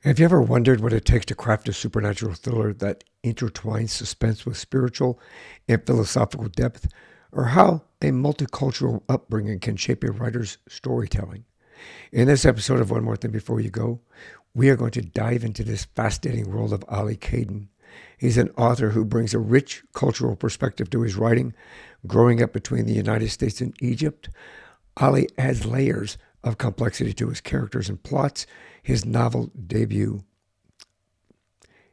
Have you ever wondered what it takes to craft a supernatural thriller that intertwines suspense with spiritual and philosophical depth, or how a multicultural upbringing can shape a writer's storytelling? In this episode of One More Thing Before You Go, we are going to dive into this fascinating world of Ali Kaden. He's an author who brings a rich cultural perspective to his writing. Growing up between the United States and Egypt, Ali adds layers of complexity to his characters and plots. His novel debut,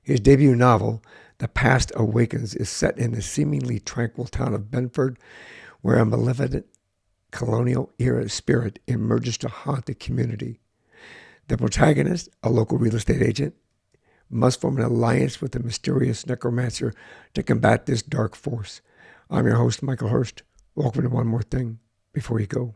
his debut novel, The Past Awakens, is set in the seemingly tranquil town of Benford, where a malevolent colonial era spirit emerges to haunt the community. The protagonist, a local real estate agent, must form an alliance with the mysterious necromancer to combat this dark force. I'm your host, Michael Herst. Welcome to One More Thing Before You Go.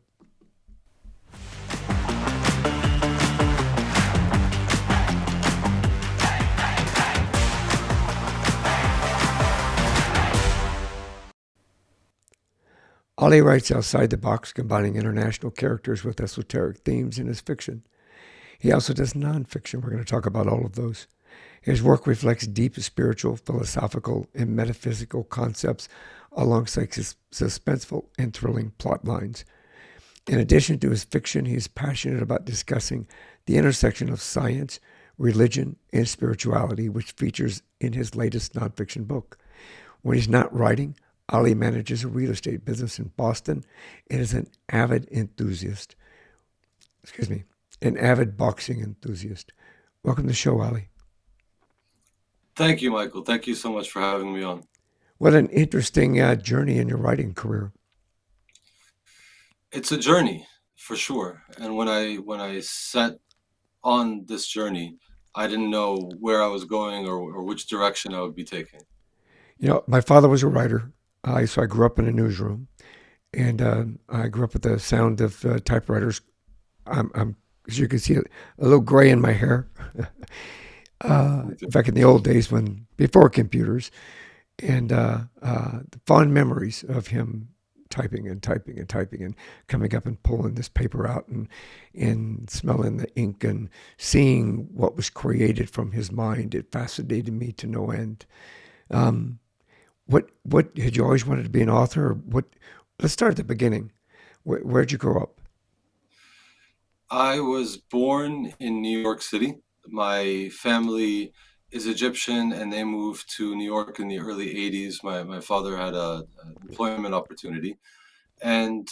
Ali writes outside the box, combining international characters with esoteric themes in his fiction. He also does nonfiction. We're going to talk about all of those. His work reflects deep spiritual, philosophical, and metaphysical concepts alongside suspenseful and thrilling plot lines. In addition to his fiction, he is passionate about discussing the intersection of science, religion, and spirituality, which features in his latest nonfiction book. When he's not writing, Ali manages a real estate business in Boston and is an avid boxing enthusiast. Welcome to the show, Ali. Thank you, Michael. Thank you so much for having me on. What an interesting journey in your writing career. It's a journey for sure. And when I set on this journey, I didn't know where I was going or which direction I would be taking. You know, my father was a writer, so I grew up in a newsroom, and I grew up with the sound of typewriters. As you can see, a little gray in my hair. Back in the old days when before computers, and fond memories of him typing and typing and typing and coming up and pulling this paper out and smelling the ink and seeing what was created from his mind. It fascinated me to no end. Um, what had you always wanted to be an author? Or what? Let's start at the beginning. Where'd you grow up? I was born in New York City. My family is Egyptian and they moved to New York in the early 80s. My father had an employment opportunity. And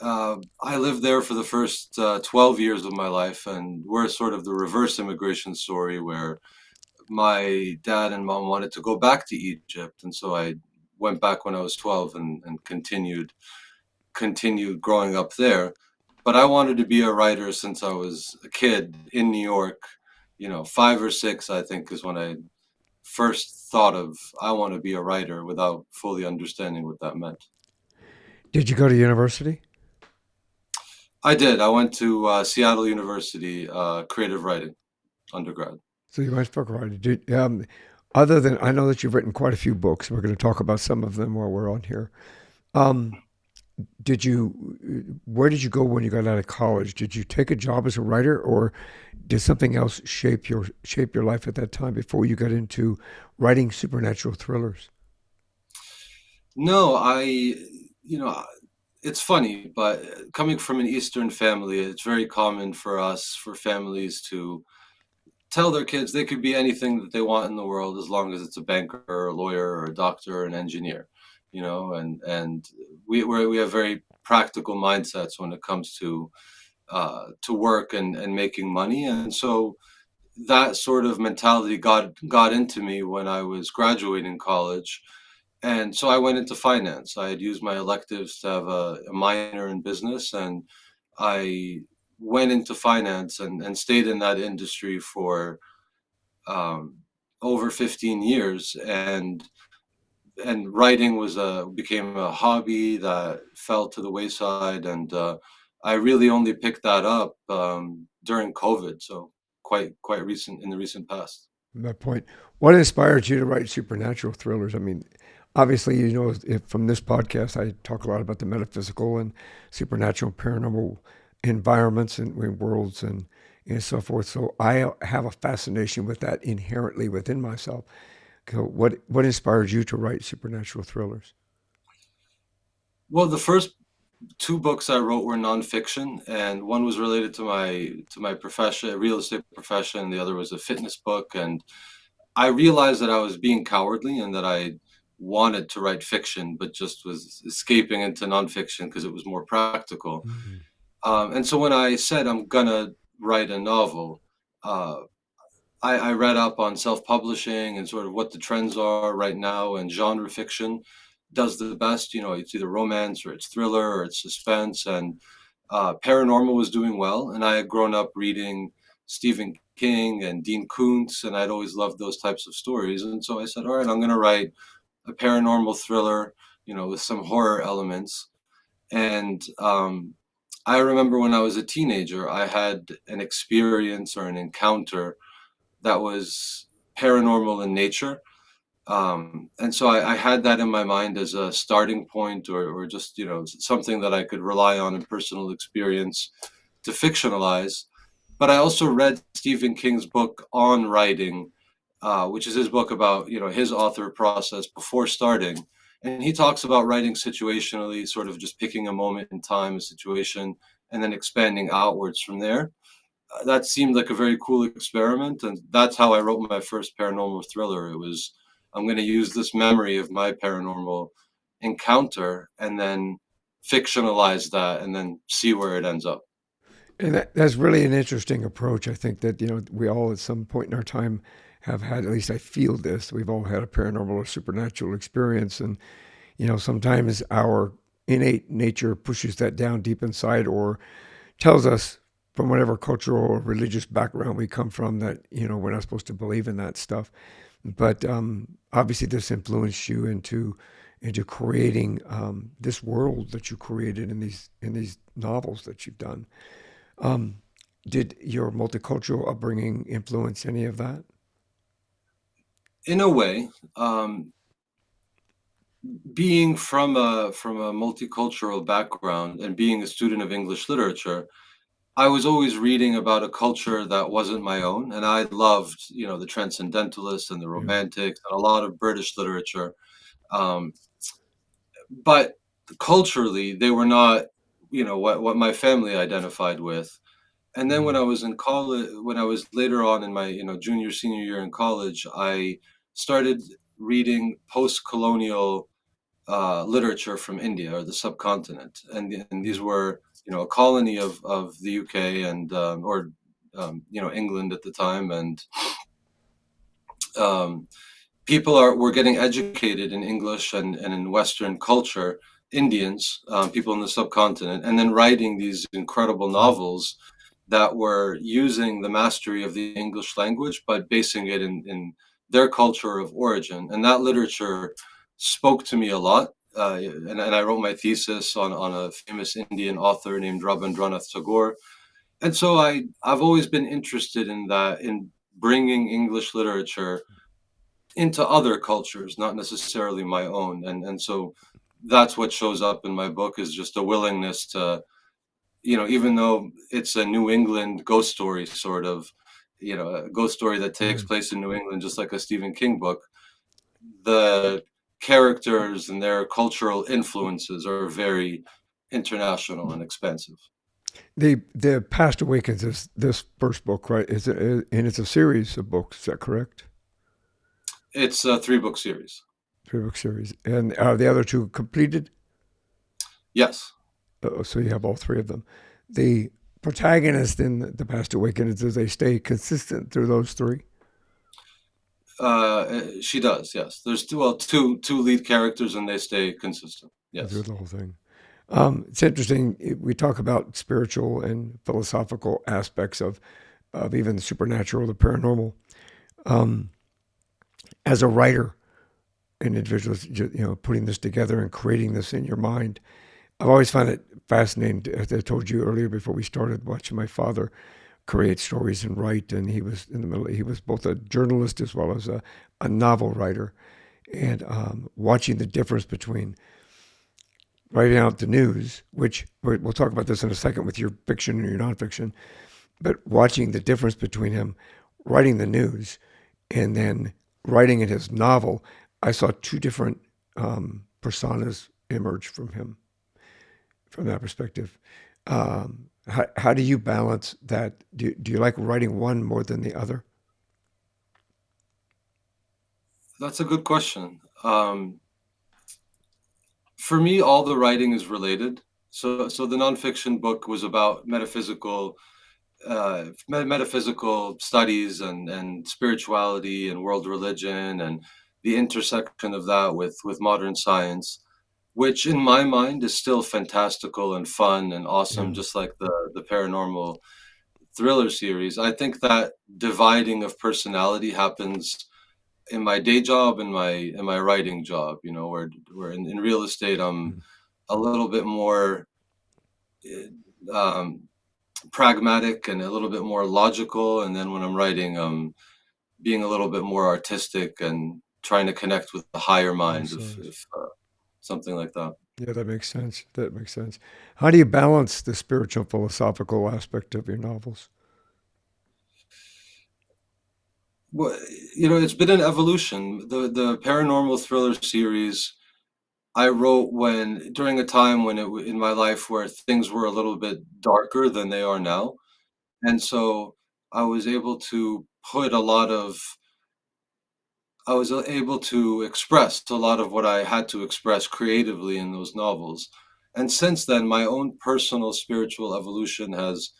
I lived there for the first 12 years of my life, and we're sort of the reverse immigration story where my dad and mom wanted to go back to Egypt, and so I went back when I was 12 and continued growing up there. But I wanted to be a writer since I was a kid in New York. You know, 5 or 6, I think, is when I first thought of I want to be a writer without fully understanding what that meant. Did you go to university? I did. I went to Seattle University, creative writing undergrad. So you went for writing. Other than I know that you've written quite a few books. We're going to talk about some of them while we're on here. Um, did you? Where did you go when you got out of college? Did you take a job as a writer, or did something else shape your life at that time before you got into writing supernatural thrillers? No, you know, it's funny, but coming from an Eastern family, it's very common for us, for families to tell their kids they could be anything that they want in the world as long as it's a banker or a lawyer or a doctor or an engineer, and we have very practical mindsets when it comes to work and making money, and so that sort of mentality got into me when I was graduating college. And so I went into finance. I had used my electives to have a minor in business, and I went into finance and stayed in that industry for um, over 15 years. And writing became a hobby that fell to the wayside. And I really only picked that up during COVID, so quite recent in the recent past. From that point, what inspired you to write supernatural thrillers? I mean, obviously, you know, if from this podcast, I talk a lot about the metaphysical and supernatural, paranormal environments and worlds, and and so forth. So I have a fascination with that inherently within myself. So what inspired you to write supernatural thrillers? Well, the first two books I wrote were nonfiction, and one was related to my profession, real estate profession. The other was a fitness book, and I realized that I was being cowardly and that I wanted to write fiction, but just was escaping into nonfiction because it was more practical. Mm. And so when I said I'm gonna write a novel, uh, I read up on self-publishing and sort of what the trends are right now, and genre fiction does the best. You know, it's either romance or it's thriller or it's suspense, and paranormal was doing well. And I had grown up reading Stephen King and Dean Koontz, and I'd always loved those types of stories. And so I said, all right, I'm going to write a paranormal thriller, you know, with some horror elements. And I remember when I was a teenager, I had an experience or an encounter that was paranormal in nature. And so I had that in my mind as a starting point, or just, you know, something that I could rely on in personal experience to fictionalize. But I also read Stephen King's book on writing, which is his book about, you know, his author process before starting. And he talks about writing situationally, sort of just picking a moment in time, a situation, and then expanding outwards from there. That seemed like a very cool experiment, and that's how I wrote my first paranormal thriller. It was, I'm going to use this memory of my paranormal encounter and then fictionalize that and then see where it ends up. And that's really an interesting approach. I think that, we all at some point in our time have had, at least I feel this, we've all had a paranormal or supernatural experience. And, sometimes our innate nature pushes that down deep inside or tells us from whatever cultural or religious background we come from that, we're not supposed to believe in that stuff. But obviously this influenced you into creating this world that you created in these novels that you've done. Um, did your multicultural upbringing influence any of that? In a way, being from a multicultural background and being a student of English literature, I was always reading about a culture that wasn't my own, and I loved, you know, the transcendentalists and the Yeah. romantics and a lot of British literature. Um, but culturally, they were not, you know, what my family identified with. And then when I Mm. was in college, when I was later on in my, you know, junior senior year in college, I started reading post-colonial literature from India or the subcontinent, and these were, you know, a colony of the UK and or you know, England at the time, and um, people are were getting educated in English and in Western culture. Indians, people in the subcontinent, and then writing these incredible Mm. novels that were using the mastery of the English language, but basing it in their culture of origin. And that literature spoke to me a lot. And I wrote my thesis on a famous Indian author named Rabindranath Tagore. And so I've always been interested in that, in bringing English literature into other cultures, not necessarily my own. And so that's what shows up in my book, is just a willingness to, you know, even though it's a New England ghost story, sort of, you know, a ghost story that takes Yeah. place in New England, just like a Stephen King book, the characters and their cultural influences are very international and expansive. The Past Awakens is this first book, right? Is it, and it's a series of books. Is that correct? It's a three-book series. 3 book series, and are the other two completed? Yes. So you have all three of them. The protagonist in the Past Awakens, do they stay consistent through those three? She does, yes. There's two, well, two lead characters, and they stay consistent. Through Yes. the whole thing. It's interesting. We talk about spiritual and philosophical aspects of even the supernatural, the paranormal. Um, as a writer, an individual, putting this together and creating this in your mind, I've always found it fascinating. As I told you earlier before we started, watching my father create stories and write, and he was in the middle. He was both a journalist as well as a novel writer, and watching the difference between writing out the news, which we'll talk about this in a second with your fiction and your nonfiction, but watching the difference between him writing the news and then writing in his novel, I saw two different personas emerge from him from that perspective. How do you balance that? Do you like writing one more than the other? That's a good question. For me, all the writing is related. So the nonfiction book was about metaphysical studies and spirituality and world religion and the intersection of that with modern science, which in my mind is still fantastical and fun and awesome, Yeah. just like the paranormal thriller series. I think that dividing of personality happens in my day job and my writing job. You know, where in real estate I'm Mm. a little bit more eh, um, pragmatic and a little bit more logical, and then when I'm writing, being a little bit more artistic and trying to connect with the higher mind, Makes sense. if something like that. Yeah, that makes sense. That makes sense. How do you balance the spiritual philosophical aspect of your novels? Well, you know, it's been an evolution. The paranormal thriller series I wrote when during a time when in my life where things were a little bit darker than they are now, and so I was able to put a lot of I was able to express a lot of what I had to express creatively in those novels. And since then, my own personal spiritual evolution has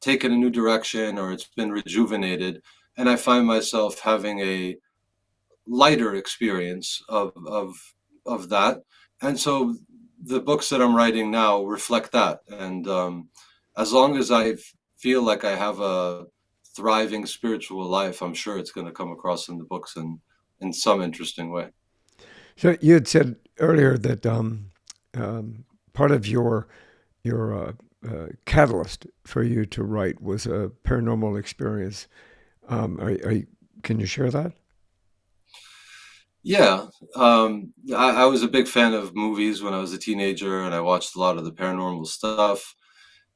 taken a new direction or it's been rejuvenated. And I find myself having a lighter experience of that. And so the books that I'm writing now reflect that. And as long as feel like I have a thriving spiritual life, I'm sure it's going to come across in the books in some interesting way. So you had said earlier that part of your catalyst for you to write was a paranormal experience. Can you share that? Yeah, I was a big fan of movies when I was a teenager, and I watched a lot of the paranormal stuff.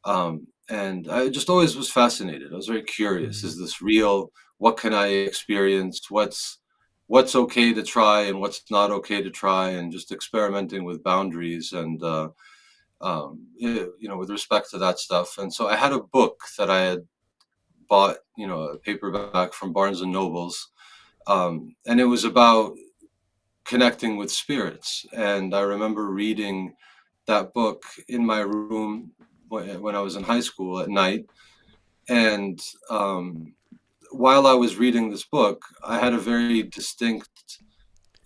And I just always was fascinated. I was very curious. Mm. Is this real? What can I experience? What's okay to try and what's not okay to try, and just experimenting with boundaries and you know, with respect to that stuff. And so I had a book that I had bought, you know, a paperback from Barnes and Nobles, and it was about connecting with spirits. And I remember reading that book in my room when I was in high school at night. And while I was reading this book, I had a very distinct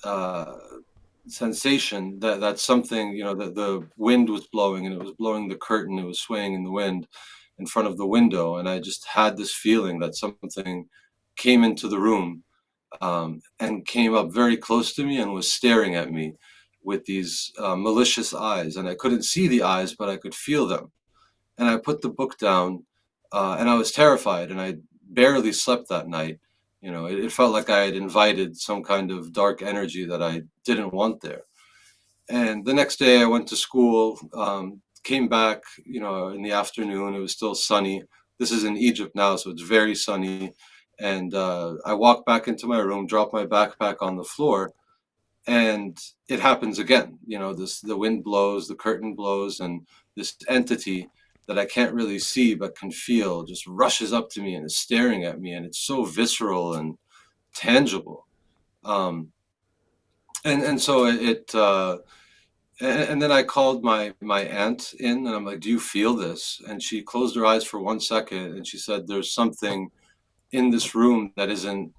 uh, sensation that something, you know, that the wind was blowing and it was blowing the curtain, it was swaying in the wind in front of the window. And I just had this feeling that something came into the room and came up very close to me and was staring at me with these malicious eyes. And I couldn't see the eyes, but I could feel them. And I put the book down, and I was terrified, and I barely slept that night. You know, it felt like I had invited some kind of dark energy that I didn't want there. And the next day, I went to school, came back, you know, in the afternoon. It was still sunny. This is in Egypt now, so it's very sunny. And I walked back into my room, dropped my backpack on the floor, and it happens again. You know, this the wind blows, the curtain blows, and this entity that I can't really see but can feel just rushes up to me and is staring at me, and it's so visceral and tangible. Um, and so and then I called my aunt in, and I'm like, "Do you feel this?" And she closed her eyes for 1 second, and she said, "There's something in this room that isn't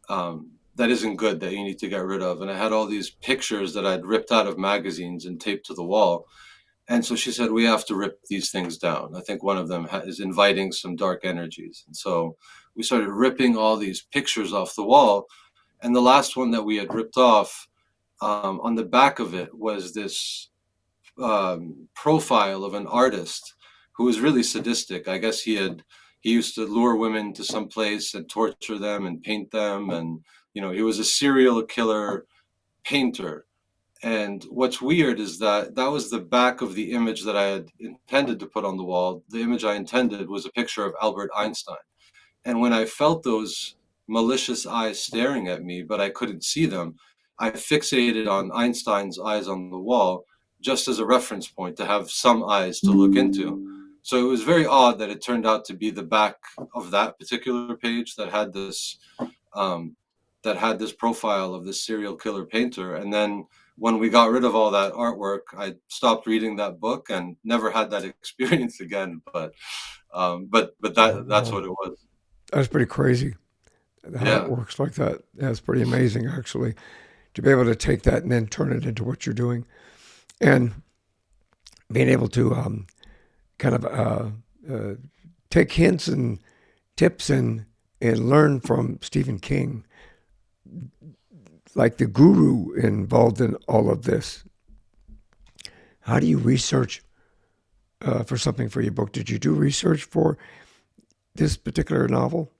good that you need to get rid of." And I had all these pictures that I'd ripped out of magazines and taped to the wall. And so she said, "We have to rip these things down. I think one of them is inviting some dark energies." And so we started ripping all these pictures off the wall. And the last one that we had ripped off, on the back of it was this profile of an artist who was really sadistic. I guess he used to lure women to some place and torture them and paint them, and you know he was a serial killer painter. And what's weird is that that was the back of the image that I had intended to put on the wall. The image I intended was a picture of Albert Einstein. And when I felt those malicious eyes staring at me, but I couldn't see them, I fixated on Einstein's eyes on the wall just as a reference point to have some eyes to look into. So it was very odd that it turned out to be the back of that particular page um, that had this profile of this serial killer painter. And then when we got rid of all that artwork, I stopped reading that book and never had that experience again. But Oh, that's wow. what it was. That's pretty crazy how it Yeah. works like that. That's pretty amazing, actually, to be able to take that and then turn it into what you're doing. And being able to kind of uh, take hints and tips and learn from Stephen King, like the guru involved in all of this. How do you research for something for your book? Did you do research for this particular novel?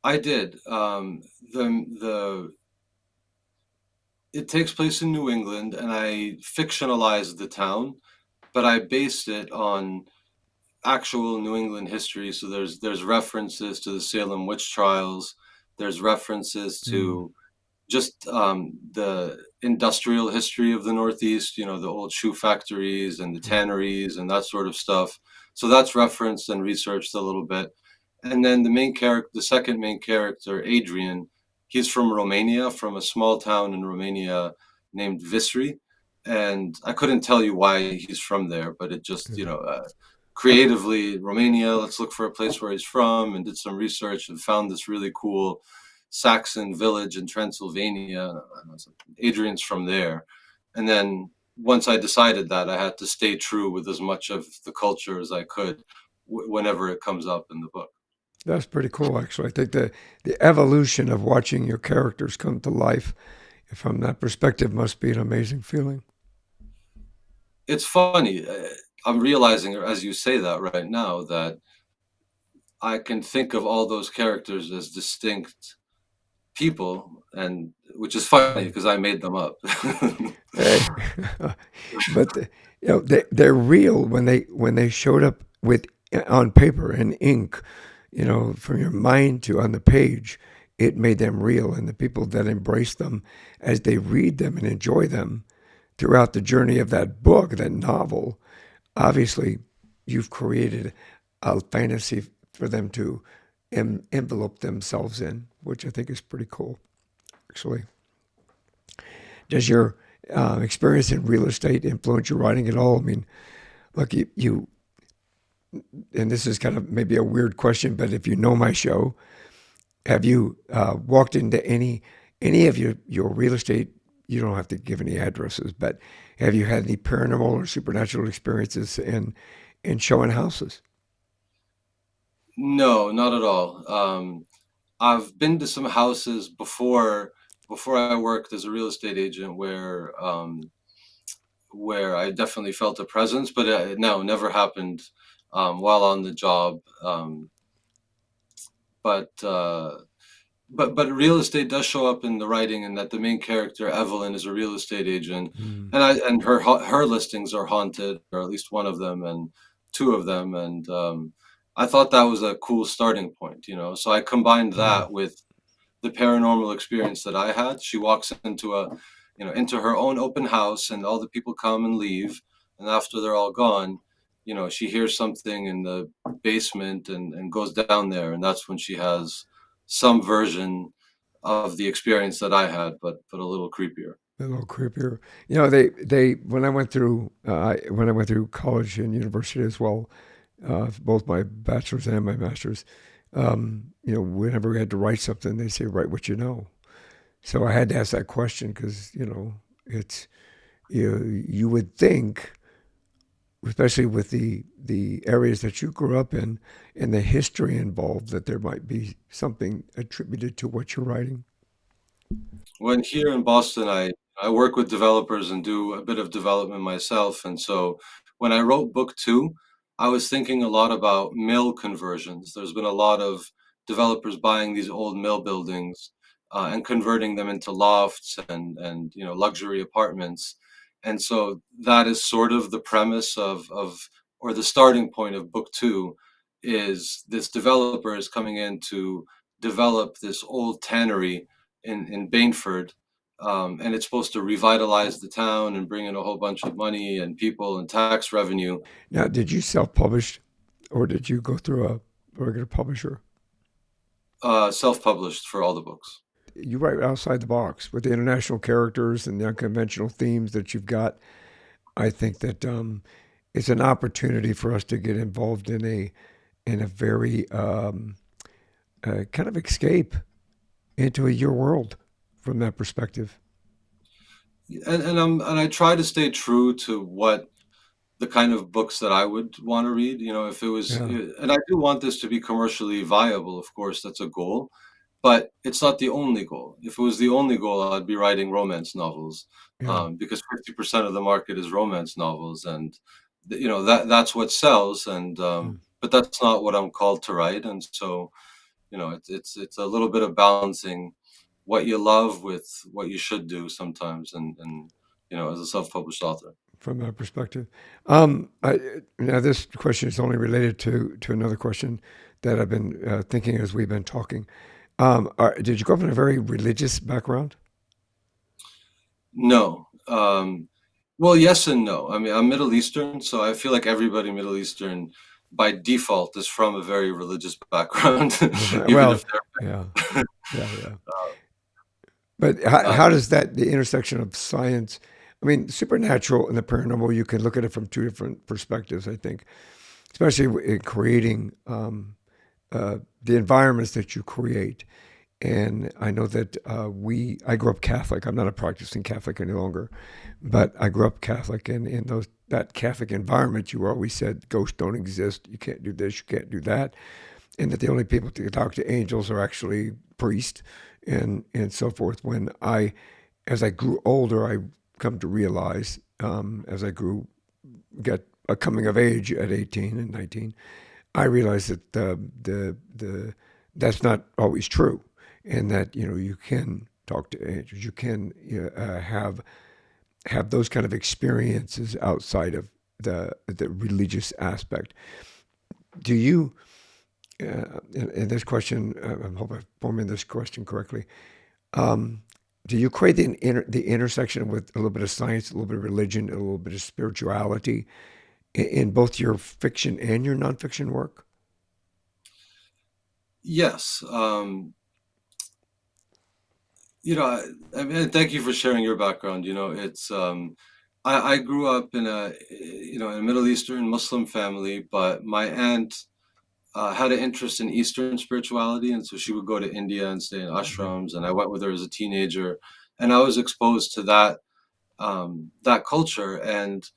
I did. The It takes place in New England, and I fictionalized the town, but I based it on actual New England history. So there's references to the Salem witch trials. There's references Mm. to just the industrial history of the Northeast. You know, the old shoe factories and the tanneries and that sort of stuff. So that's referenced and researched a little bit. And then the second main character, Adrian, he's from Romania, from a small town in Romania named Visri. And I couldn't tell you why he's from there, but it just, creatively, Romania, let's look for a place where he's from, and did some research and found this really cool Saxon village in Transylvania. And I was like, Adrian's from there. And then once I decided that, I had to stay true with as much of the culture as I could whenever it comes up in the book. That's pretty cool, actually. I think the evolution of watching your characters come to life from that perspective must be an amazing feeling. It's funny. I'm realizing as you say that right now that I can think of all those characters as distinct people, and which is funny Mm. because I made them up. Hey, but they're real when they showed up with on paper and ink. From your mind to on the page, it made them real, and the people that embrace them as they read them and enjoy them throughout the journey of that book, that novel, obviously you've created a fantasy for them to envelope themselves in, which I think is pretty cool, actually. Does your experience in real estate influence your writing at all? I mean, look, and this is kind of maybe a weird question, but if you know my show, have you walked into any of your real estate? You don't have to give any addresses, but have you had any paranormal or supernatural experiences in showing houses? No, not at all. I've been to some houses before I worked as a real estate agent where I definitely felt a presence, but no, never happened while on the job. But but real estate does show up in the writing, and that the main character Evelyn is a real estate agent, Mm. and her listings are haunted, or at least one of them, and two of them, and I thought that was a cool starting point, you know. So I combined Mm. that with the paranormal experience that I had. She walks into her own open house, and all the people come and leave, and after they're all gone, she hears something in the basement and goes down there, and that's when she has some version of the experience that I had, but a little creepier. A little creepier. They when I went through college and university as well, both my bachelor's and my master's. Whenever we had to write something, they say write what you know. So I had to ask that question because it's you would think, especially with the areas that you grew up in and the history involved, that there might be something attributed to what you're writing. When here in Boston, I work with developers and do a bit of development myself, and so when I wrote book two, I was thinking a lot about mill conversions. There's been a lot of developers buying these old mill buildings and converting them into lofts and luxury apartments. And so that is sort of the premise of or the starting point of book two, is this developer is coming in to develop this old tannery in Bainford, and it's supposed to revitalize the town and bring in a whole bunch of money and people and tax revenue. Now, did you self-publish, or did you go through a regular publisher? Self-published for all the books. You write outside the box with the international characters and the unconventional themes that you've got. I think that it's an opportunity for us to get involved in a very kind of escape into your world from that perspective. And I try to stay true to what the kind of books that I would want to read. If it was, Yeah, and I do want this to be commercially viable, of course, that's a goal, but it's not the only goal. If it was the only goal, I'd be writing romance novels, yeah. because 50% of the market is romance novels, and that's what sells. And Mm. but that's not what I'm called to write, and so it's a little bit of balancing what you love with what you should do sometimes, and as a self-published author. From that perspective. Now, this question is only related to another question that I've been thinking as we've been talking. Did you grow up in a very religious background? No. Well, yes and no. I mean, I'm Middle Eastern, so I feel like everybody Middle Eastern by default is from a very religious background, even if Well, yeah, they're yeah, yeah. But how does that, the intersection of science, I mean, supernatural and the paranormal, you can look at it from two different perspectives, I think, especially in creating the environments that you create. And I know that I grew up Catholic. I'm not a practicing Catholic any longer, but I grew up Catholic. And in that Catholic environment, you were always said ghosts don't exist. You can't do this, you can't do that. And that the only people to talk to angels are actually priests and so forth. As I grew older, I come to realize, as I get a coming of age at 18 and 19, I realized that that's not always true, and that you can talk to angels, you can have those kind of experiences outside of the religious aspect. Do you? In this question, I hope I'm forming this question correctly. Um, do you create the intersection with a little bit of science, a little bit of religion, a little bit of spirituality in both your fiction and your nonfiction work? Yes. I mean, thank you for sharing your background. It's I grew up in a Middle Eastern Muslim family, but my aunt had an interest in Eastern spirituality, and so she would go to India and stay in Mhm. ashrams. And I went with her as a teenager, and I was exposed to that culture. And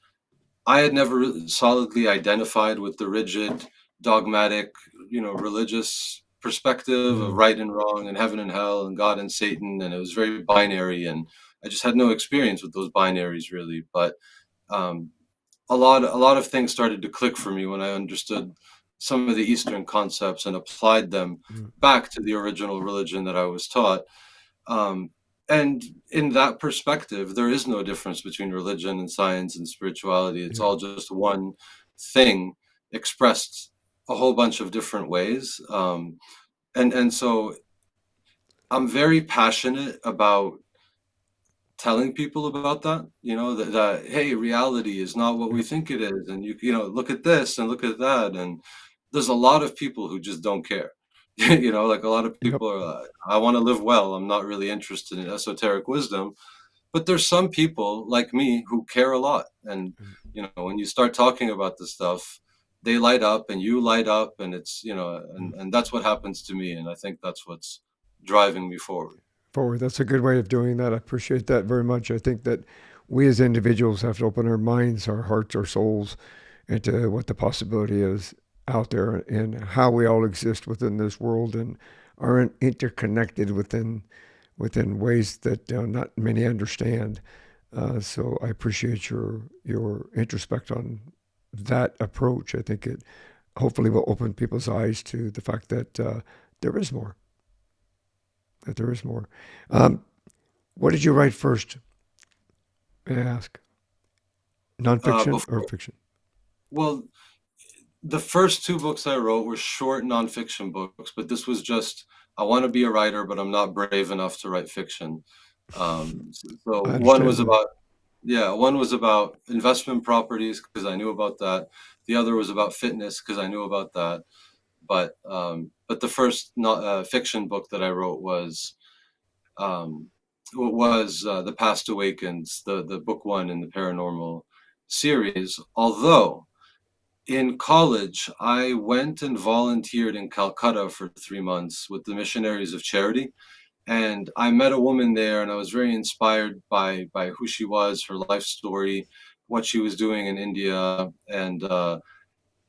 I had never really solidly identified with the rigid, dogmatic, religious perspective of Mm. right and wrong and heaven and hell and God and Satan, and it was very binary. And I just had no experience with those binaries really. But um, a lot of things started to click for me when I understood some of the Eastern concepts and applied them Mm. back to the original religion that I was taught. Um, and in that perspective, there is no difference between religion and science and spirituality. It's Yeah. all just one thing expressed a whole bunch of different ways. And so I'm very passionate about telling people about that, that hey, reality is not what Yeah. we think it is, and look at this and look at that, and there's a lot of people who just don't care. Like a lot of Yep. people are I want to live well, I'm not really interested in esoteric wisdom, but there's some people like me who care a lot. And Mm. when you start talking about this stuff, they light up and you light up, and it's Mm. and that's what happens to me, and I think that's what's driving me forward. Forward. That's a good way of doing that. I appreciate that very much. I think that we as individuals have to open our minds, our hearts, our souls into what the possibility is out there and how we all exist within this world and are interconnected within ways that not many understand. So I appreciate your introspect on that approach. I think it hopefully will open people's eyes to the fact that there is more. that there is more. Um, what did you write first? May I ask? Nonfiction or Before, fiction? well, the first two books I wrote were short nonfiction books, but this was just I want to be a writer, but I'm not brave enough to write fiction. So I one understand was that. about yeah, one was about investment properties because I knew about that. The other was about fitness because I knew about that. But the first not, fiction book that I wrote um, The Past Awakens, the book one in the paranormal series. Although in college, I went and volunteered in Calcutta for 3 months with the Missionaries of Charity, and I met a woman there, and I was very inspired by who she was, her life story, what she was doing in India, and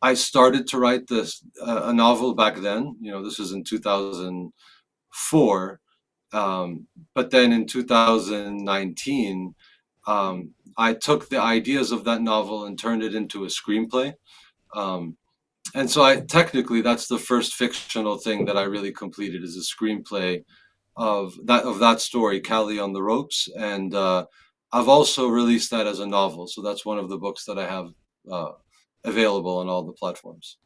I started to write this a novel back then. You know, this was in 2004, but then in 2019, I took the ideas of that novel and turned it into a screenplay. Um, and so I technically that's the first fictional thing that I really completed is a screenplay of that story, Callie on the Ropes, and I've also released that as a novel. So that's one of the books that I have uh, available on all the platforms.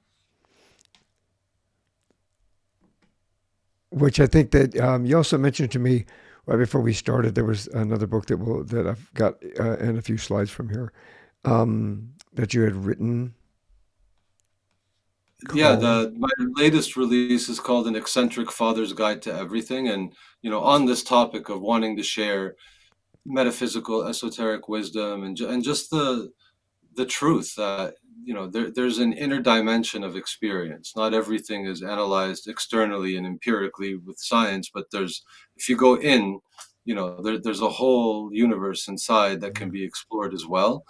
Which I think that you also mentioned to me right before we started. There was another book that I've got and a few slides from here that you had written Yeah, called. the my latest release is called An Eccentric Father's Guide to Everything, and on this topic of wanting to share metaphysical, esoteric wisdom, and just the truth that there's an inner dimension of experience. Not everything is analyzed externally and empirically with science, but if you go in, there's a whole universe inside that can Yeah. be explored as well.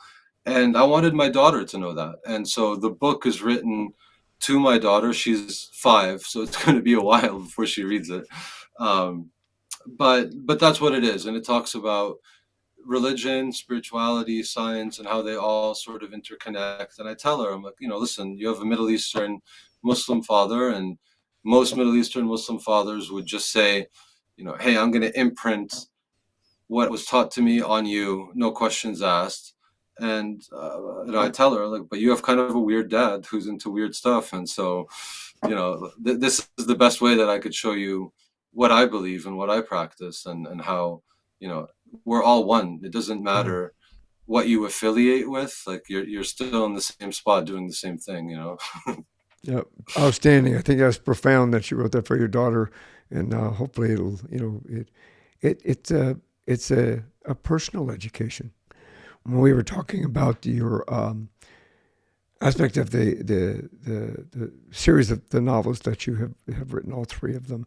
And I wanted my daughter to know that, and so the book is written to my daughter. She's 5, so it's going to be a while before she reads it. um, but that's what it is, and it talks about religion, spirituality, science, and how they all sort of interconnect. And I tell her, I'm like, listen, you have a Middle Eastern Muslim father, and most Middle Eastern Muslim fathers would just say, hey, I'm going to imprint what was taught to me on you, no questions asked. And I tell her, like, but you have kind of a weird dad who's into weird stuff, and so this is the best way that I could show you what I believe and what I practice, and how you know we're all one. It doesn't Yeah. matter what you affiliate with. Like you're still in the same spot doing the same thing. Yeah, outstanding. I think that's profound that you wrote that for your daughter, and hopefully it'll, it's a personal education. When we were talking about your aspect of the series of the novels that you have written, all three of them,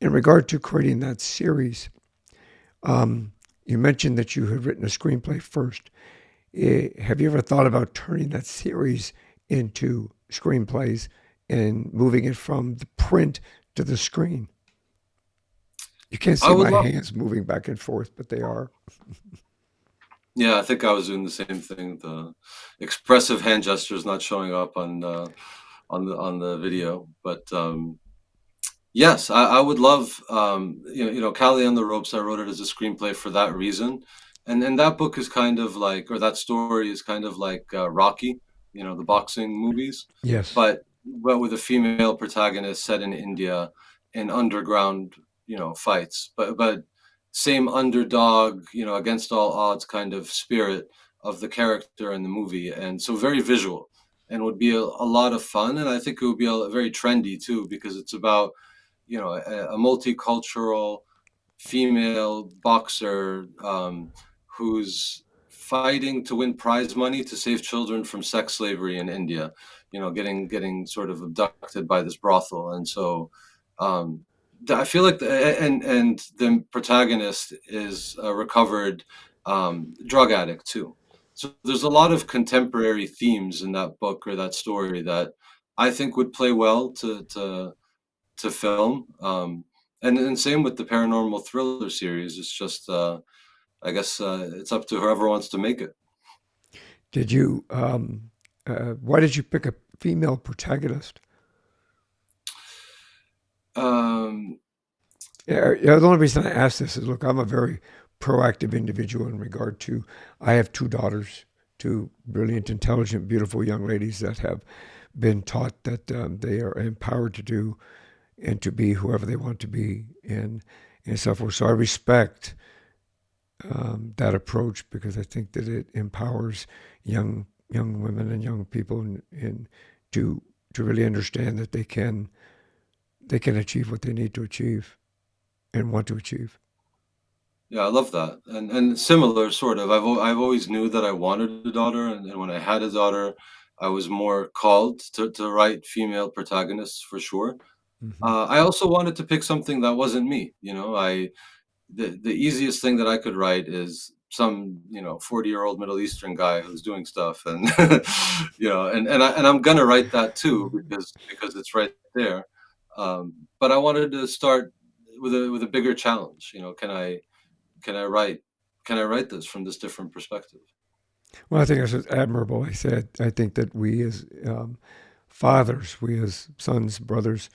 in regard to creating that series, you mentioned that you had written a screenplay first. Have you ever thought about turning that series into screenplays and moving it from the print to the screen? You can't I see would my love. hands moving back and forth, but they are. Yeah, I think I was doing the same thing. The expressive hand gestures not showing up on the video, but yes, I would love, Callie on the Ropes. I wrote it as a screenplay for that reason, and that book is kind of like, or that story is kind of like Rocky, the boxing movies, Yes. but with a female protagonist set in India in underground, fights, but same underdog, against all odds kind of spirit of the character in the movie, and so very visual, and would be a lot of fun, and I think it would be very trendy too because it's about a multicultural female boxer who's fighting to win prize money to save children from sex slavery in India. Getting sort of abducted by this brothel, and so um, I feel like and the protagonist is a recovered drug addict too. So there's a lot of contemporary themes in that book or that story that I think would play well to film. And same with the paranormal thriller series. It's just, I guess, it's up to whoever wants to make it. Did you? Why did you pick a female protagonist? Um, Yeah, the only reason I ask this is, look, I'm a very proactive individual in regard to. I have two daughters, two brilliant, intelligent, beautiful young ladies that have been taught that they are empowered to do and to be whoever they want to be, and so forth. So I respect that approach because I think that it empowers young women and young people in to to really understand that they can achieve what they need to achieve and want to achieve. Yeah, I love that. And similar sort of. I've always knew that I wanted a daughter, and when I had a daughter, I was more called to write female protagonists for sure. Hmm. I also wanted to pick something that wasn't me. You know, the easiest thing that I could write is some 40-year-old Middle Eastern guy who's doing stuff, and and I'm gonna write that too because it's right there. But I wanted to start with a bigger challenge. Can I write can I write this from this different perspective? Well, I think that's admirable. I think that we as fathers, we as sons, brothers,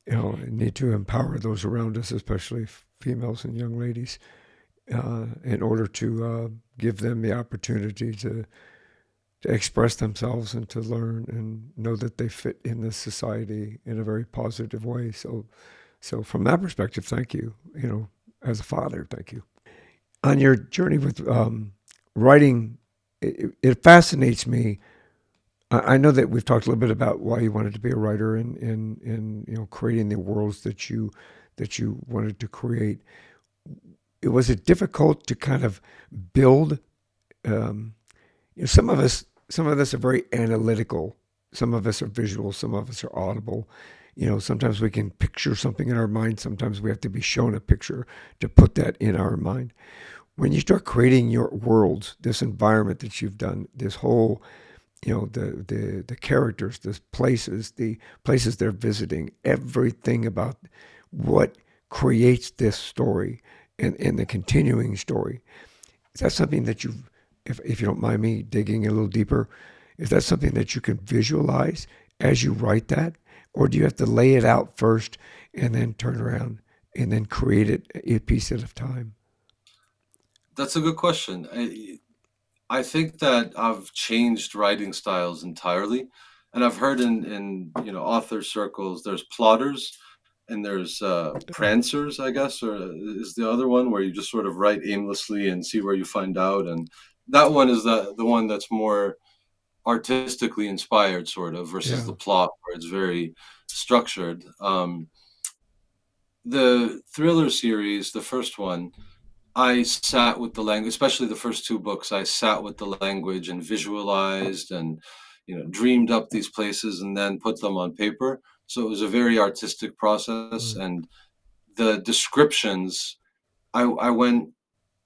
need to empower those around us, especially females and young ladies, in order to give them the opportunity to express themselves and to learn and know that they fit in this society in a very positive way. So from that perspective, thank you. As a father, thank you. On your journey with writing, it fascinates me. I know that we've talked a little bit about why you wanted to be a writer and creating the worlds that you wanted to create. It was it difficult to kind of build. Um, some of us are very analytical. Some of us are visual. Some of us are audible. Sometimes we can picture something in our mind. Sometimes we have to be shown a picture to put that in our mind. When you start creating your worlds, this environment that you've done, this whole, the characters, the places they're visiting, everything about what creates this story and the continuing story. Is that something that if you don't mind me digging a little deeper, is that something that you can visualize as you write that? Or do you have to lay it out first and then turn around and then create it a piece at a time? That's a good question. I think that I've changed writing styles entirely, and I've heard in author circles there's plotters and there's prancers, I guess, or is the other one where you just sort of write aimlessly and see where you find out, and that one is the one that's more artistically inspired, sort of, versus Yeah. the plot where it's very structured. The thriller series, the first one, I sat with the language, especially the first two books. I sat with the language and visualized and dreamed up these places and then put them on paper. So it was a very artistic process, Mm. and the descriptions. I went.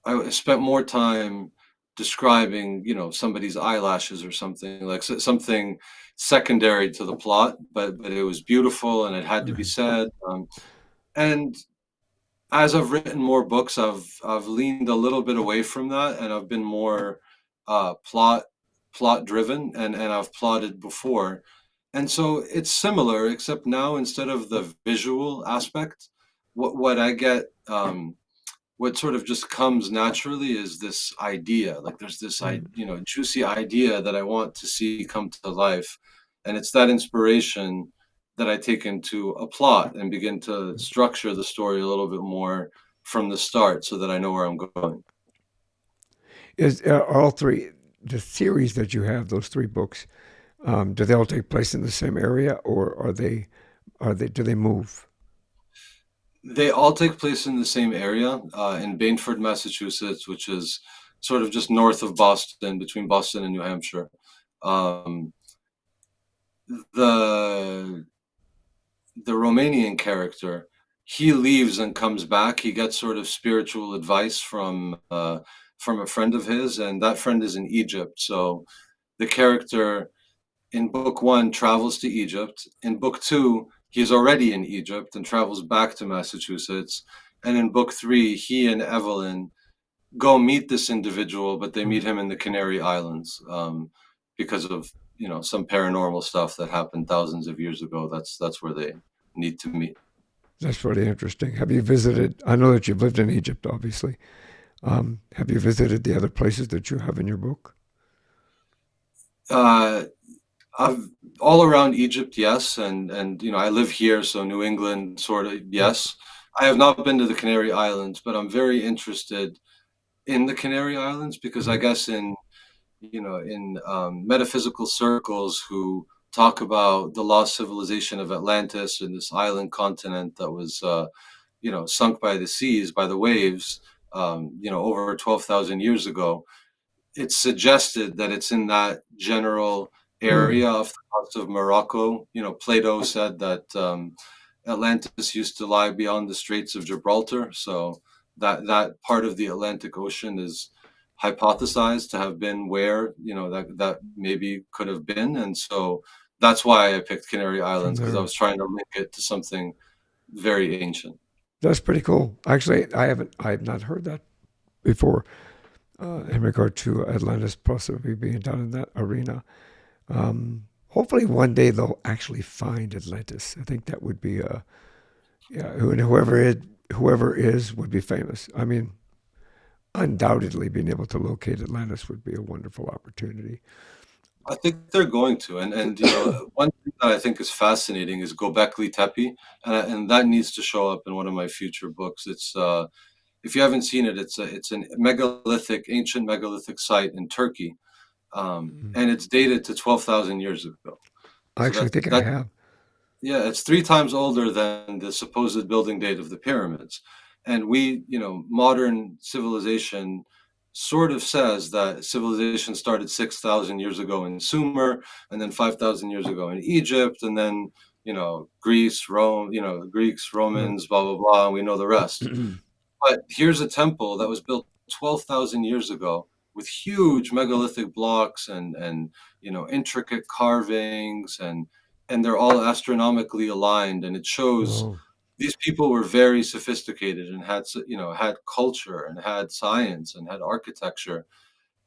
I spent more time describing, somebody's eyelashes or something like something secondary to the plot, but it was beautiful and it had to be Right. said. And as I've written more books, I've leaned a little bit away from that, and I've been more plot driven, and I've plotted before, and so it's similar, except now instead of the visual aspect, what I get, what sort of just comes naturally is this idea. Like there's this Right. juicy idea that I want to see come to life, and it's that inspiration that I take into a plot and begin to structure the story a little bit more from the start so that I know where I'm going. Is all three the series that you have? Those three books. Do they all take place in the same area, or are they do they move? They all take place in the same area, in Bainford, Massachusetts, which is sort of just north of Boston, between Boston and New Hampshire. Um, the the Romanian character, he leaves and comes back. He gets sort of spiritual advice from a friend of his, and that friend is in Egypt. So the character in book one travels to Egypt. In book two, he's already in Egypt and travels back to Massachusetts. And in book three, he and Evelyn go meet this individual, but they Right. meet him in the Canary Islands, because of some paranormal stuff that happened thousands of years ago. That's where they need to meet. That's really interesting. Have you visited? I know that you've lived in Egypt, obviously. Have you visited the other places that you have in your book? Uh, I've all around Egypt, yes, and I live here, so New England, sort of, Mm, yes. I have not been to the Canary Islands, but I'm very interested in the Canary Islands because I mm, guess in metaphysical circles who talk about the lost civilization of Atlantis and this island continent that was sunk by the seas, by the waves, over 12,000 years ago. It's suggested that it's in that general mm. area of the coast of Morocco. Plato said that Atlantis used to lie beyond the Straits of Gibraltar, so that part of the Atlantic Ocean is hypothesized to have been where that maybe could have been, and so that's why I picked Canary From Islands because I there. was trying to link it to something very ancient. That's pretty cool. Actually, I have not heard that before in regard to Atlantis possibly being down in that arena. Hopefully, one day they'll actually find Atlantis. I think that would be yeah, and whoever is would be famous. I mean, undoubtedly, being able to locate Atlantis would be a wonderful opportunity. I think they're going to, and one thing that I think is fascinating is Göbekli Tepe, and that needs to show up in one of my future books. It's if you haven't seen it, it's an ancient megalithic site in Turkey, Mm. and it's dated to 12,000 years ago. I So actually think I that have. yeah, it's 3 times older than the supposed building date of the pyramids. And modern civilization sort of says that civilization started 6,000 years ago in Sumer, and then 5,000 years ago in Egypt, and then, Greece, Rome, Greeks, Right. Romans, blah, blah, blah, and we know the rest. But here's a temple that was built 12,000 years ago with huge megalithic blocks and intricate carvings, and they're all astronomically aligned, and it shows Oh, these people were very sophisticated and had culture and had science and had architecture.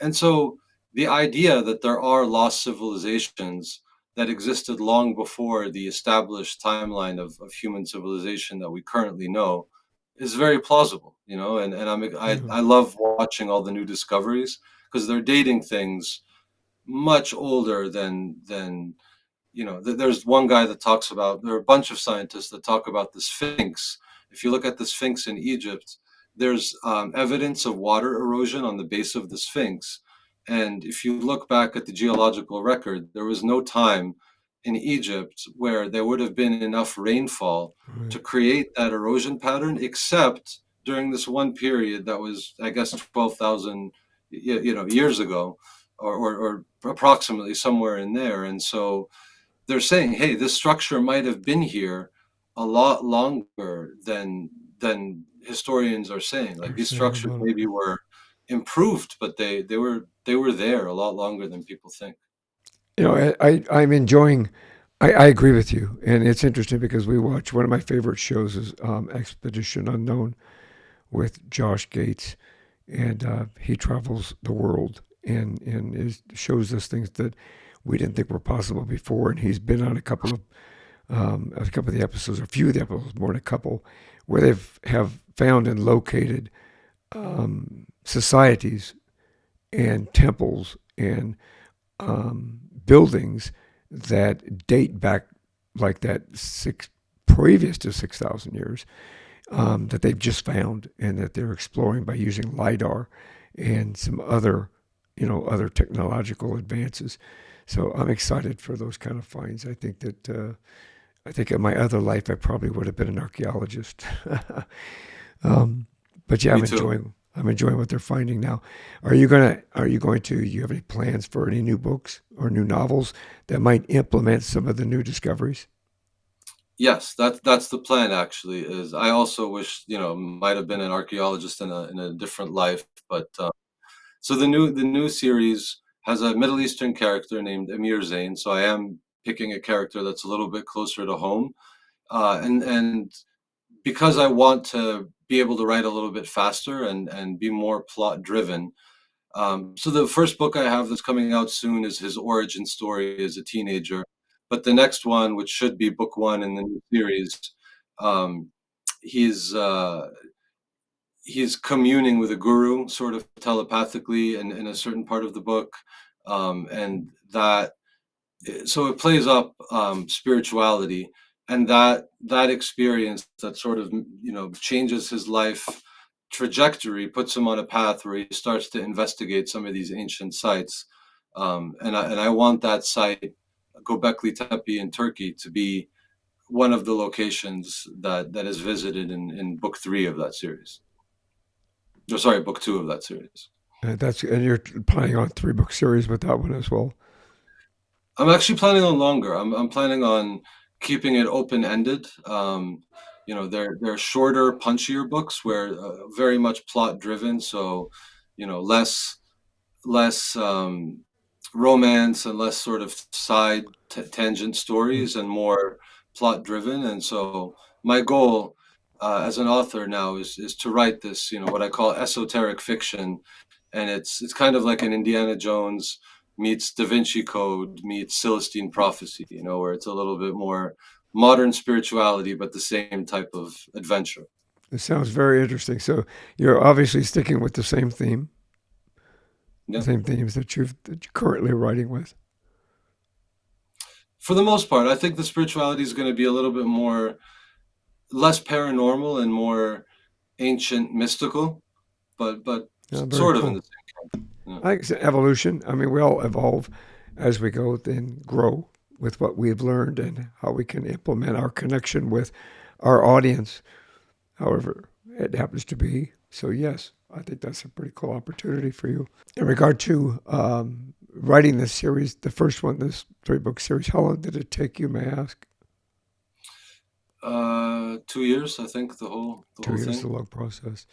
And so the idea that there are lost civilizations that existed long before the established timeline of human civilization that we currently know is very plausible, and yeah. I love watching all the new discoveries because they're dating things much older than there's one guy that talks about, there are a bunch of scientists that talk about the Sphinx. If you look at the Sphinx in Egypt, there's evidence of water erosion on the base of the Sphinx. And if you look back at the geological record, there was no time in Egypt where there would have been enough rainfall Right. to create that erosion pattern, except during this one period that was, I guess, 12,000 years ago, or approximately somewhere in there. And so they're saying, hey, this structure might have been here a lot longer than historians are saying. Like They're these saying structures about it. maybe were improved, but they were there a lot longer than people think. I'm enjoying. I agree with you, and it's interesting because we watch one of my favorite shows is Expedition Unknown with Josh Gates, and he travels the world and shows us things that we didn't think were possible before. And he's been on a couple of the episodes, or a few of the episodes, more than a couple, where they've have found and located societies and temples and buildings that date back like that previous to 6,000 years that they've just found and that they're exploring by using lidar and some other other technological advances. So I'm excited for those kind of finds. I think in my other life I probably would have been an archaeologist. But yeah, Me too. I'm enjoying what they're finding now. Are you going to you have any plans for any new books or new novels that might implement some of the new discoveries? Yes, that's the plan actually. Is I also wish, might have been an archaeologist in a different life, but so the new series has a Middle Eastern character named Emir Zain, so I am picking a character that's a little bit closer to home. And because I want to be able to write a little bit faster and be more plot driven. So the first book I have that's coming out soon is his origin story as a teenager, but the next one, which should be book one in the new series, he's he's communing with a guru sort of telepathically in a certain part of the book, and that so it plays up spirituality, and that experience that sort of changes his life trajectory, puts him on a path where he starts to investigate some of these ancient sites, and I want that site, Göbekli Tepe in Turkey, to be one of the locations that is visited in book three of that series. Oh, sorry, book two of that series. And you're planning on 3 book series with that one as well. I'm actually planning on longer. I'm planning on keeping it open ended. They're shorter, punchier books where very much plot driven. So, less romance and less sort of side tangent Mm. stories and more plot driven. And so my goal as an author now is to write this, what I call esoteric fiction, and it's kind of like an Indiana Jones meets Da Vinci Code meets Celestine Prophecy, where it's a little bit more modern spirituality, but the same type of adventure. It sounds very interesting. So you're obviously sticking with the Yeah, same themes that you're currently writing with. for the most part, I think the spirituality is going to be a little bit more less paranormal and more ancient mystical, but Very sort of in the cool. same. Yeah. I think it's evolution. I mean, we all evolve as we go, then grow with what we've learned and how we can implement our connection with our audience, however it happens to be. So, yes, I think that's a pretty cool opportunity for you. In regard to writing this series, the first one, this 3 book series, how long did it take you, may I ask? 2 years, I think the Two whole years, the thing. long process.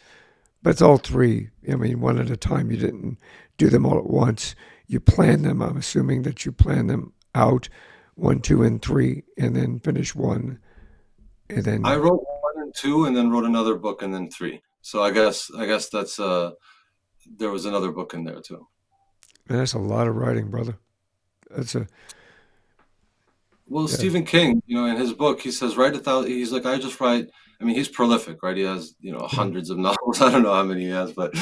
But it's all three. I mean, one at a time. You didn't do them all at once. You planned them. I'm assuming that you planned them out, one, two, and three, and then finish one, and I then wrote one and two, and then wrote another book, and then three. So I guess that's there was another book in there too. man, that's a lot of writing, brother. That's a Well, yeah, Stephen King, in his book, he says write 1,000. He's like, I just write. I mean, he's prolific, right? He has yeah. hundreds of novels. I don't know how many he has, but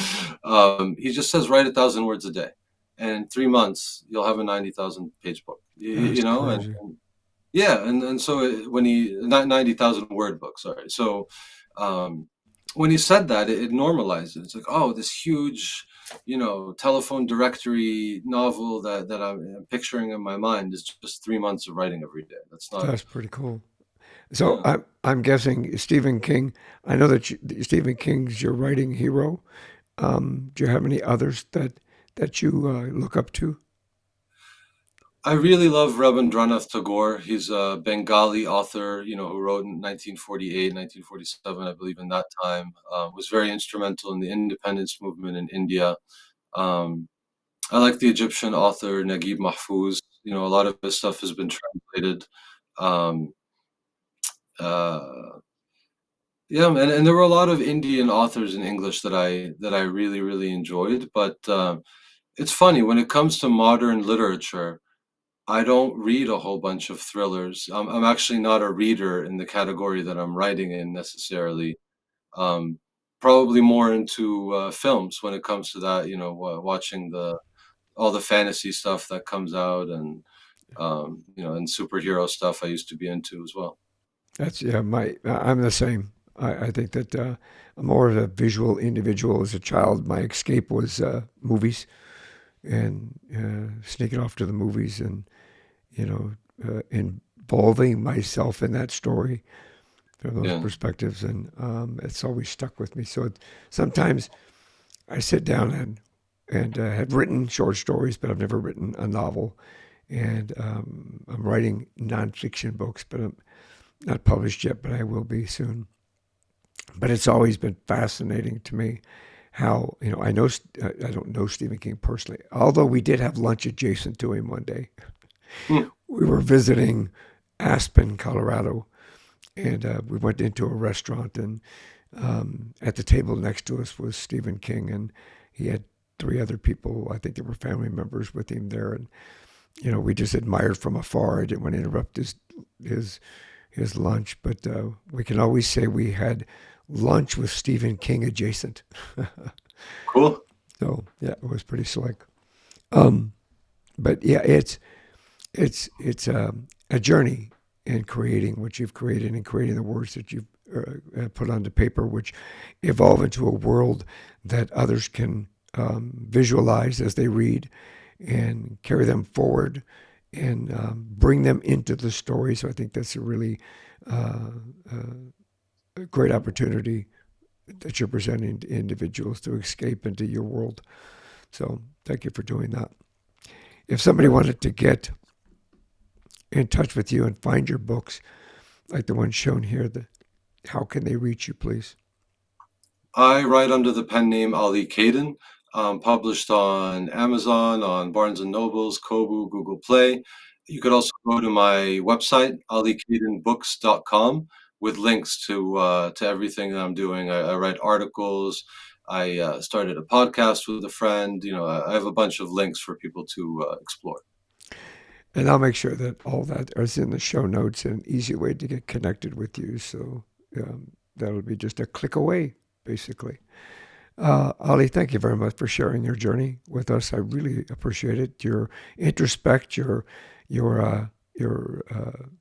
he just says write 1,000 words a day, and in 3 months you'll have a 90,000 page book. That's And crazy. yeah, and so when he not 90,000 word book, sorry. So um, when he said that, it normalized it. It's like, oh, this huge, telephone directory novel that I'm picturing in my mind is just 3 months of writing every day. That's not, That's pretty cool. So yeah. I'm guessing Stephen King. I know that Stephen King's your writing hero. Do you have any others that you look up to? I really love Rabindranath Tagore. He's a Bengali author, who wrote in 1948, 1947, I believe, in that time. Was very instrumental in the independence movement in India. Um, I like the Egyptian author Naguib Mahfouz. A lot of his stuff has been translated. Um, uh, yeah, and there were a lot of Indian authors in English that I really really enjoyed. But it's funny when it comes to modern literature, I don't read a whole bunch of thrillers. I'm actually not a reader in the category that I'm writing in necessarily. Um, Probably more into films when it comes to that. Watching the all the fantasy stuff that comes out, and superhero stuff I used to be into as well. That's yeah. I'm the same. I think that I'm more of a visual individual. As a child, my escape was movies and sneaking off to the movies and you know involving myself in that story from those Yeah, perspectives, and it's always stuck with me. So sometimes I sit down and have written short stories, but I've never written a novel. And I'm writing nonfiction books, but I'm not published yet, but I will be soon. But it's always been fascinating to me how I don't know Stephen King personally, although we did have lunch adjacent to him one day. hmm, We were visiting Aspen, Colorado, and we went into a restaurant, and at the table next to us was Stephen King, and he had 3 other people. I think they were family members with him there, and we just admired from afar. I didn't want to interrupt his his lunch, but we can always say we had lunch with Stephen King adjacent. Cool. So yeah, it was pretty slick. Um, but yeah, it's a journey in creating what you've created and creating the words that you've put onto paper, which evolve into a world that others can visualize as they read and carry them forward and bring them into the story. So I think that's a really uh, a great opportunity that you're presenting to individuals to escape into your world. So thank you for doing that. If somebody wanted to get in touch with you and find your books, like the one shown here, how can they reach you, please? I write under the pen name Ali Kaden, published on Amazon, on Barnes and Nobles, Kobo, Google Play. You could also go to my website, alikadenbooks.com, with links to everything that I'm doing. I write articles. I started a podcast with a friend. I have a bunch of links for people to explore. And I'll make sure that all that is in the show notes and an easy way to get connected with you. So that'll be just a click away, basically. Ali, thank you very much for sharing your journey with us. I really appreciate it. Your introspect, your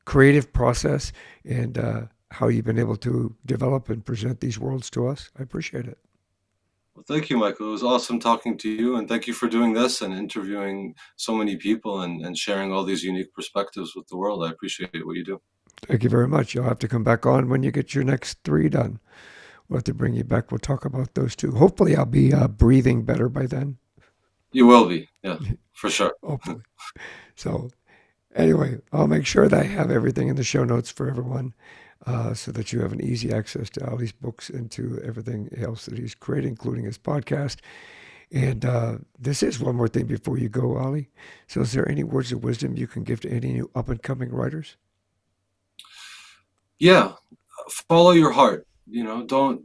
creative process, and how you've been able to develop and present these worlds to us. I appreciate it. Well, thank you, Michael. It was awesome talking to you, and thank you for doing this and interviewing so many people and sharing all these unique perspectives with the world. I appreciate what you do. Thank you very much. You'll have to come back on when you get your next three done. We'll have to bring you back. We'll talk about those too. Hopefully, I'll be breathing better by then. You will be, yeah, for sure. Hopefully. So, anyway, I'll make sure that I have everything in the show notes for everyone so that you have an easy access to Ali's books and to everything else that he's creating, including his podcast. And this is one more thing before you go, Ali. So, is there any words of wisdom you can give to any new up and coming writers? Yeah, follow your heart. Don't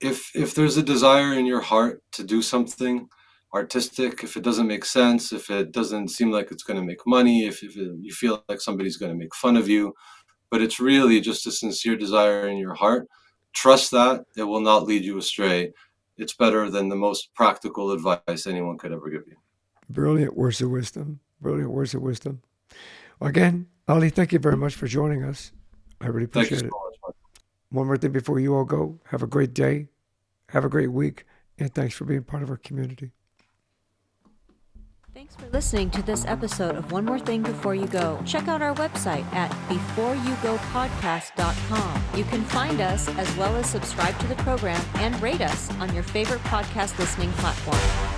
if there's a desire in your heart to do something artistic, if it doesn't make sense, if it doesn't seem like it's going to make money, if you feel like somebody's going to make fun of you, but it's really just a sincere desire in your heart, trust that it will not lead you astray. It's better than the most practical advice anyone could ever give you. Brilliant words of wisdom. Brilliant words of wisdom. Again, Ali, thank you very much for joining us. I really Thank you so appreciate it. much, Michael. One more thing before you all go. Have a great day. Have a great week. And thanks for being part of our community. Thanks for listening to this episode of One More Thing Before You Go. Check out our website at beforeyougopodcast.com. You can find us as well as subscribe to the program and rate us on your favorite podcast listening platform.